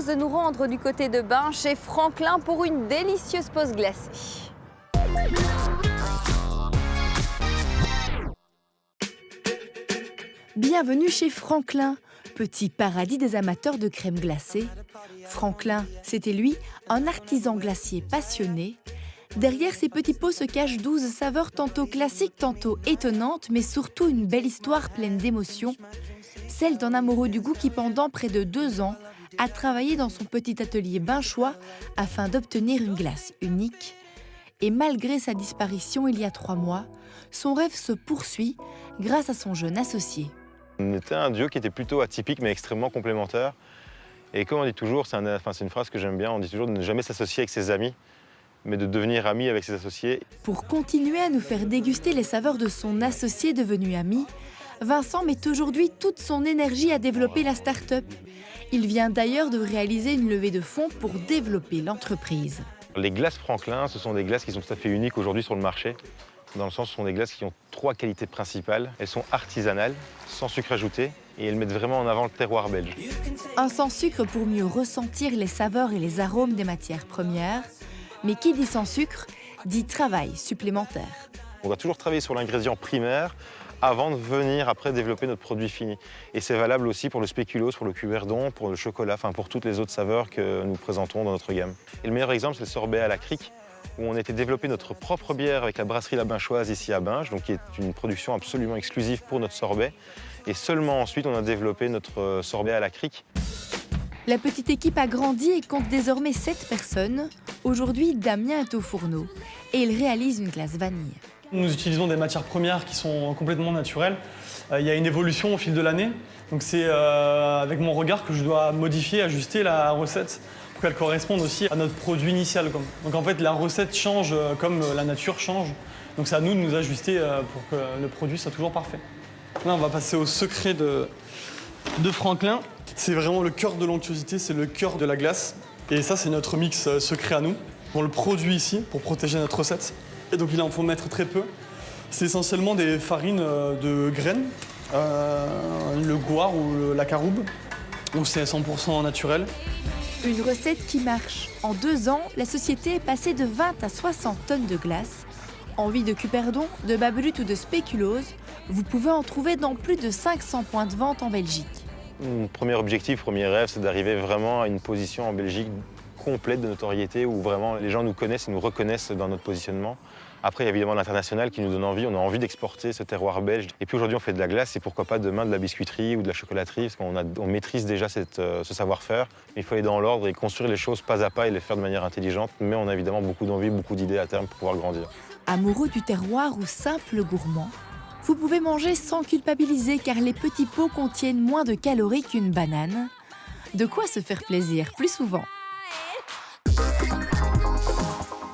De nous rendre du côté de Bain chez Franklin pour une délicieuse pause glacée. Bienvenue chez Franklin, petit paradis des amateurs de crème glacée. Franklin, c'était lui, un artisan glacier passionné. Derrière ces petits pots se cachent 12 saveurs tantôt classiques, tantôt étonnantes, mais surtout une belle histoire pleine d'émotions. Celle d'un amoureux du goût qui, pendant près de 2 ans, a travaillé dans son petit atelier binchois afin d'obtenir une glace unique. Et malgré sa disparition il y a 3 mois, son rêve se poursuit grâce à son jeune associé. On était un duo qui était plutôt atypique mais extrêmement complémentaire. Et comme on dit toujours, c'est une phrase que j'aime bien, on dit toujours de ne jamais s'associer avec ses amis, mais de devenir ami avec ses associés. Pour continuer à nous faire déguster les saveurs de son associé devenu ami, Vincent met aujourd'hui toute son énergie à développer la start-up. Il vient d'ailleurs de réaliser une levée de fonds pour développer l'entreprise. Les glaces Franklin, ce sont des glaces qui sont tout à fait uniques aujourd'hui sur le marché. Dans le sens, ce sont des glaces qui ont 3 qualités principales. Elles sont artisanales, sans sucre ajouté, et elles mettent vraiment en avant le terroir belge. Un sans sucre pour mieux ressentir les saveurs et les arômes des matières premières. Mais qui dit sans sucre, dit travail supplémentaire. On doit toujours travailler sur l'ingrédient primaire avant de venir après développer notre produit fini. Et c'est valable aussi pour le spéculoos, pour le cuerdon, pour le chocolat, enfin pour toutes les autres saveurs que nous présentons dans notre gamme. Et le meilleur exemple, c'est le sorbet à la crique, où on a été développer notre propre bière avec la brasserie La Binchoise ici à Binge, donc qui est une production absolument exclusive pour notre sorbet. Et seulement ensuite, on a développé notre sorbet à la crique. La petite équipe a grandi et compte désormais 7 personnes. Aujourd'hui, Damien est au fourneau et il réalise une glace vanille. Nous utilisons des matières premières qui sont complètement naturelles. Il y a une évolution au fil de l'année. Donc c'est avec mon regard que je dois modifier, ajuster la recette pour qu'elle corresponde aussi à notre produit initial. Donc en fait, la recette change comme la nature change. Donc c'est à nous de nous ajuster pour que le produit soit toujours parfait. Là, on va passer au secret de Franklin. C'est vraiment le cœur de l'onctuosité, c'est le cœur de la glace. Et ça, c'est notre mix secret à nous. On le produit ici pour protéger notre recette. Et donc il en faut mettre très peu. C'est essentiellement des farines de graines, le goire ou la caroube. Donc c'est 100% naturel. Une recette qui marche. En 2 ans, la société est passée de 20 à 60 tonnes de glace. Envie de cuperdon, de babelut ou de spéculoos, vous pouvez en trouver dans plus de 500 points de vente en Belgique. Mon premier objectif, premier rêve, c'est d'arriver vraiment à une position en Belgique complète de notoriété où vraiment les gens nous connaissent et nous reconnaissent dans notre positionnement. Après, il y a évidemment l'international qui nous donne envie. On a envie d'exporter ce terroir belge. Et puis aujourd'hui, on fait de la glace et pourquoi pas demain de la biscuiterie ou de la chocolaterie parce qu'on maîtrise déjà ce savoir-faire. Mais il faut aller dans l'ordre et construire les choses pas à pas et les faire de manière intelligente. Mais on a évidemment beaucoup d'envie, beaucoup d'idées à terme pour pouvoir grandir. Amoureux du terroir ou simple gourmand, vous pouvez manger sans culpabiliser car les petits pots contiennent moins de calories qu'une banane. De quoi se faire plaisir plus souvent.